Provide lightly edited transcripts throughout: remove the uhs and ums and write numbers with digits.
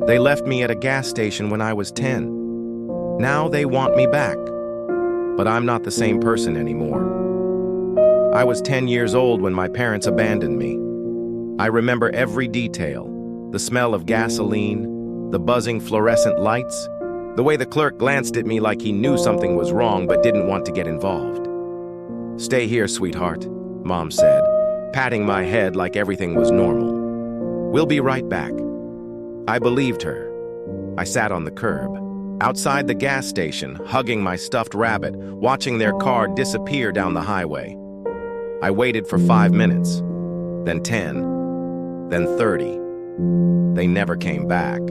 They left me at a gas station when I was 10. Now they want me back. But I'm not the same person anymore. I was 10 years old when my parents abandoned me. I remember every detail: the smell of gasoline, the buzzing fluorescent lights, the way the clerk glanced at me like he knew something was wrong but didn't want to get involved. "Stay here, sweetheart," Mom said, patting my head like everything was normal. "We'll be right back." I believed her. I sat on the curb, outside the gas station, hugging my stuffed rabbit, watching their car disappear down the highway. I waited for 5 minutes, then 10, then 30. They never came back.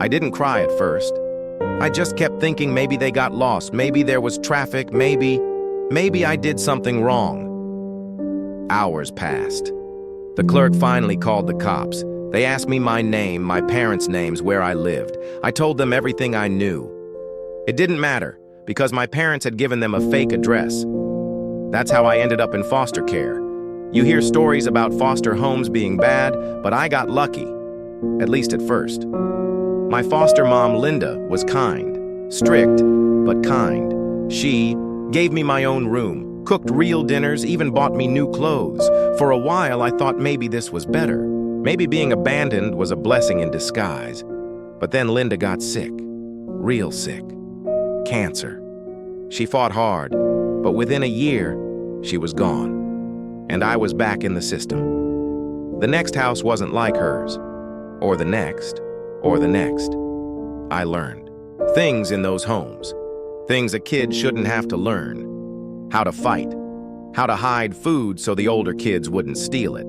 I didn't cry at first. I just kept thinking maybe they got lost, maybe there was traffic, maybe I did something wrong. Hours passed. The clerk finally called the cops. They asked me my name, my parents' names, where I lived. I told them everything I knew. It didn't matter, because my parents had given them a fake address. That's how I ended up in foster care. You hear stories about foster homes being bad, but I got lucky, at least at first. My foster mom, Linda, was kind, strict, but kind. She gave me my own room, cooked real dinners, even bought me new clothes. For a while, I thought maybe this was better. Maybe being abandoned was a blessing in disguise. But then Linda got sick, real sick. Cancer. She fought hard, but within a year, she was gone. And I was back in the system. The next house wasn't like hers, or the next, or the next. I learned things in those homes, things a kid shouldn't have to learn. How to fight, how to hide food so the older kids wouldn't steal it,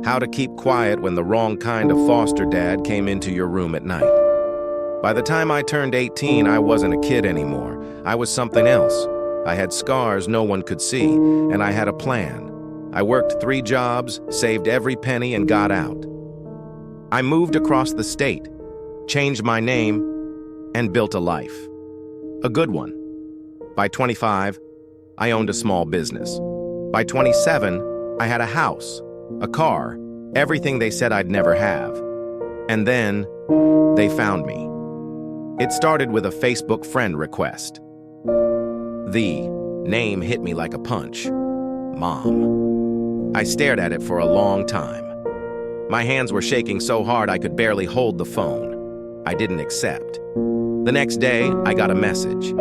how to keep quiet when the wrong kind of foster dad came into your room at night. By the time I turned 18, I wasn't a kid anymore. I was something else. I had scars no one could see, and I had a plan. I worked 3 jobs, saved every penny, and got out. I moved across the state, changed my name, and built a life. A good one. By 25, I owned a small business. By 27, I had a house, a car, everything they said I'd never have. And then, they found me. It started with a Facebook friend request. The name hit me like a punch. Mom. I stared at it for a long time. My hands were shaking so hard I could barely hold the phone. I didn't accept. The next day, I got a message.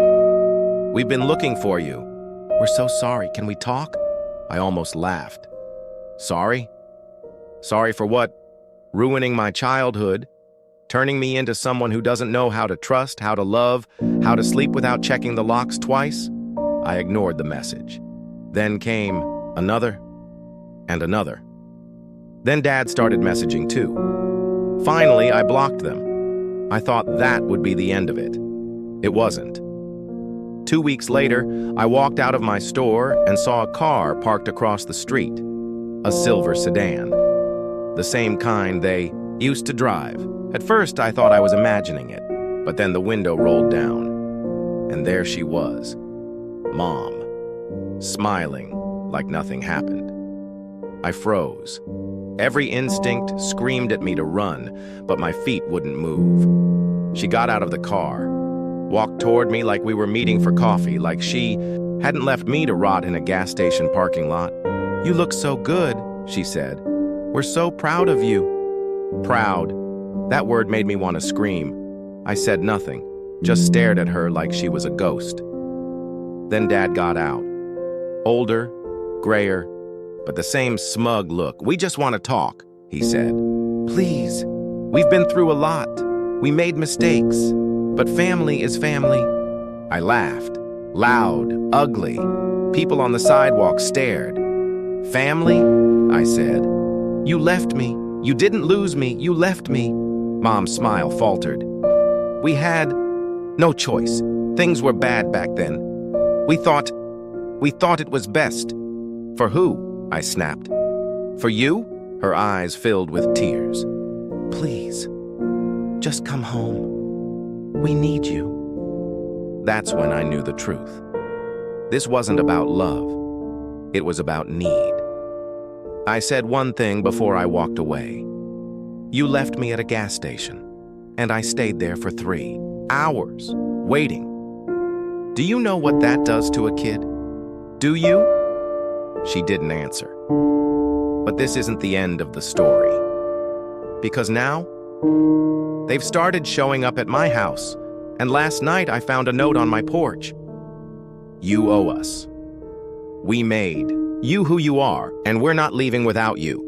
"We've been looking for you. We're so sorry. Can we talk?" I almost laughed. Sorry? Sorry for what? Ruining my childhood? Turning me into someone who doesn't know how to trust, how to love, how to sleep without checking the locks twice? I ignored the message. Then came another and another. Then Dad started messaging too. Finally, I blocked them. I thought that would be the end of it. It wasn't. 2 weeks later, I walked out of my store and saw a car parked across the street. A silver sedan. The same kind they used to drive. At first, I thought I was imagining it, but then the window rolled down, and there she was, Mom, smiling like nothing happened. I froze. Every instinct screamed at me to run, but my feet wouldn't move. She got out of the car, walked toward me like we were meeting for coffee, like she hadn't left me to rot in a gas station parking lot. "You look so good," she said. "We're so proud of you." Proud. That word made me want to scream. I said nothing, just stared at her like she was a ghost. Then Dad got out. Older, grayer, but the same smug look. "We just want to talk," he said. "Please, we've been through a lot. We made mistakes, but family is family." I laughed, loud, ugly. People on the sidewalk stared. "Family?" I said. "You left me. You didn't lose me. You left me." Mom's smile faltered. "We had no choice. Things were bad back then. We thought it was best." "For who?" I snapped. "For you?" Her eyes filled with tears. "Please, just come home. We need you." That's when I knew the truth. This wasn't about love. It was about need. I said one thing before I walked away. You left me at a gas station, and I stayed there for 3 hours, waiting. Do you know what that does to a kid? Do you? She didn't answer. But this isn't the end of the story. Because now, they've started showing up at my house, and last night I found a note on my porch. You owe us. We made you who you are, and we're not leaving without you.